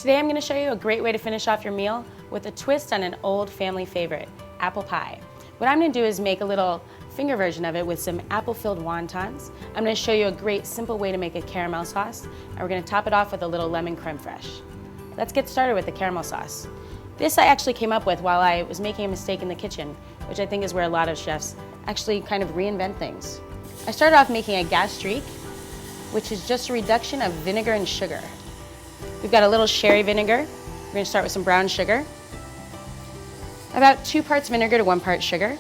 Today I'm going to show you a great way to finish off your meal with a twist on an old family favorite, apple pie. What I'm going to do is make a little finger version of it with some apple-filled wontons. I'm going to show you a great simple way to make a caramel sauce, and we're going to top it off with a little lemon creme fraiche. Let's get started with the caramel sauce. This I actually came up with while I was making a mistake in the kitchen, which I think is where a lot of chefs actually kind of reinvent things. I started off making a gastrique, which is just a reduction of vinegar and sugar. We've got a little sherry vinegar. We're going to start with some brown sugar. About 2 parts vinegar to 1 part sugar.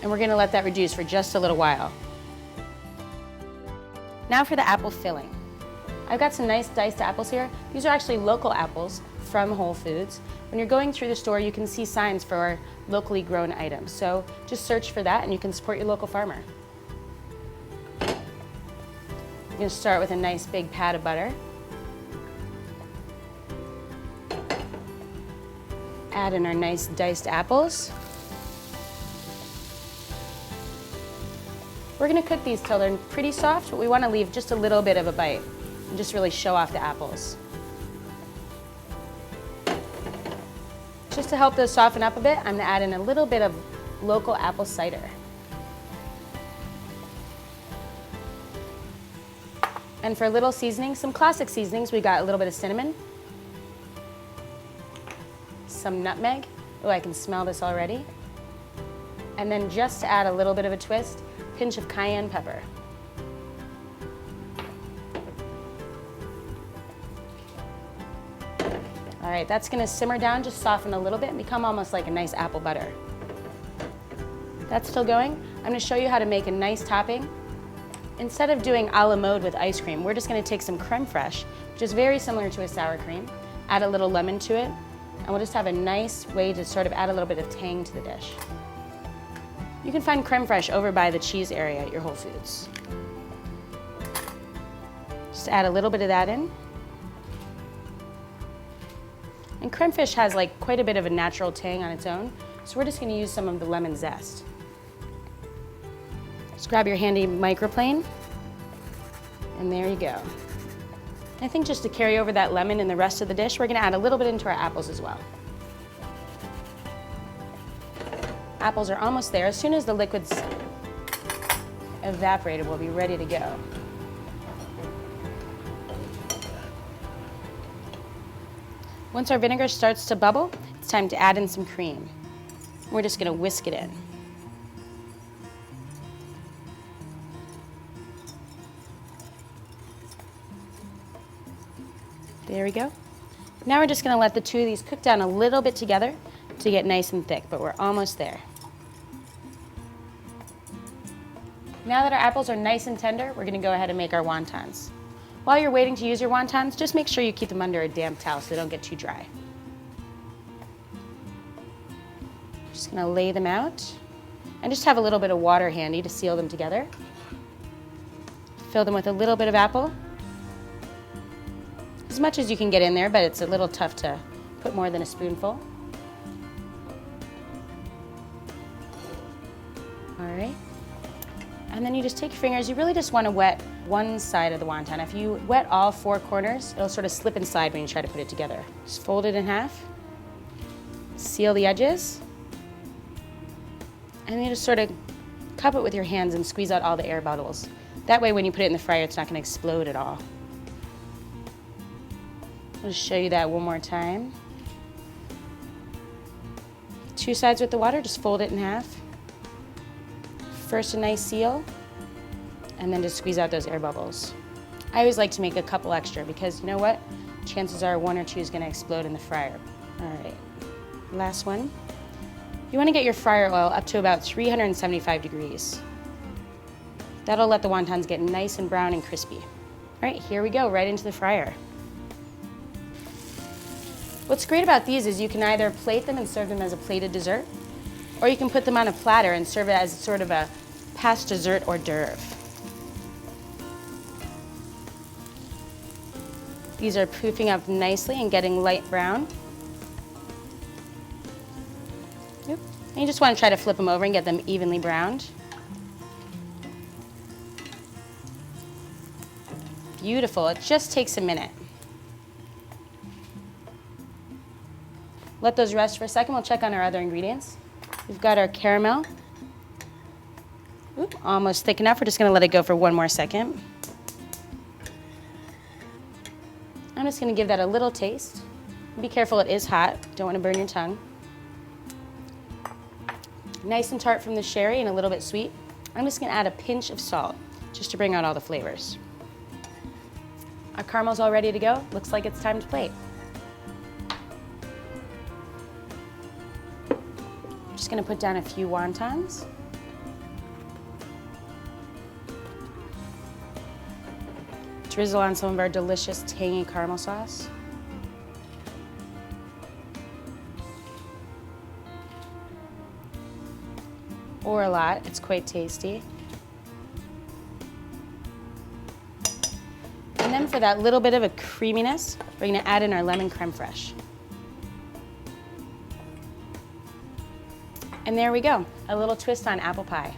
And we're going to let that reduce for just a little while. Now for the apple filling. I've got some nice diced apples here. These are actually local apples from Whole Foods. When you're going through the store, you can see signs for locally grown items. So just search for that and you can support your local farmer. I'm going to start with a nice big pat of butter. Add in our nice diced apples. We're going to cook these till they're pretty soft, but we want to leave just a little bit of a bite and just really show off the apples. Just to help those soften up a bit, I'm going to add in a little bit of local apple cider. And for a little seasoning, some classic seasonings, we got a little bit of cinnamon, some nutmeg. Oh, I can smell this already. And then just to add a little bit of a twist, a pinch of cayenne pepper. All right, that's gonna simmer down, just soften a little bit and become almost like a nice apple butter. That's still going. I'm gonna show you how to make a nice topping. Instead of doing a la mode with ice cream, we're just going to take some creme fraiche, which is very similar to a sour cream, add a little lemon to it, and we'll just have a nice way to sort of add a little bit of tang to the dish. You can find creme fraiche over by the cheese area at your Whole Foods. Just add a little bit of that in. And creme fraiche has like quite a bit of a natural tang on its own, so we're just going to use some of the lemon zest. Just grab your handy microplane, and there you go. I think just to carry over that lemon in the rest of the dish, we're going to add a little bit into our apples as well. Apples are almost there. As soon as the liquid's evaporated, we'll be ready to go. Once our vinegar starts to bubble, it's time to add in some cream. We're just going to whisk it in. There we go. Now we're just going to let the two of these cook down a little bit together to get nice and thick, but we're almost there. Now that our apples are nice and tender, we're going to go ahead and make our wontons. While you're waiting to use your wontons, just make sure you keep them under a damp towel so they don't get too dry. Just going to lay them out and just have a little bit of water handy to seal them together. Fill them with a little bit of apple. As much as you can get in there, but it's a little tough to put more than a spoonful. All right. And then you just take your fingers, you really just want to wet one side of the wonton. If you wet all 4 corners, it'll sort of slip inside when you try to put it together. Just fold it in half, seal the edges, and then you just sort of cup it with your hands and squeeze out all the air bubbles. That way when you put it in the fryer, it's not going to explode at all. I'll just show you that one more time. 2 sides with the water, just fold it in half. First a nice seal, and then just squeeze out those air bubbles. I always like to make a couple extra because you know what? Chances are 1 or 2 is going to explode in the fryer. All right, last one. You want to get your fryer oil up to about 375 degrees. That'll let the wontons get nice and brown and crispy. All right, here we go, right into the fryer. What's great about these is you can either plate them and serve them as a plated dessert, or you can put them on a platter and serve it as sort of a past dessert hors d'oeuvre. These are poofing up nicely and getting light brown. Yep. And you just want to try to flip them over and get them evenly browned. Beautiful, it just takes a minute. Let those rest for a second. We'll check on our other ingredients. We've got our caramel. Oop, almost thick enough. We're just gonna let it go for one more second. I'm just gonna give that a little taste. Be careful, it is hot. Don't wanna burn your tongue. Nice and tart from the sherry and a little bit sweet. I'm just gonna add a pinch of salt just to bring out all the flavors. Our caramel's all ready to go. Looks like it's time to plate. Just gonna put down a few wontons. Drizzle on some of our delicious tangy caramel sauce. Or a lot, it's quite tasty. And then for that little bit of a creaminess, we're gonna add in our lemon creme fraiche. And there we go, a little twist on apple pie.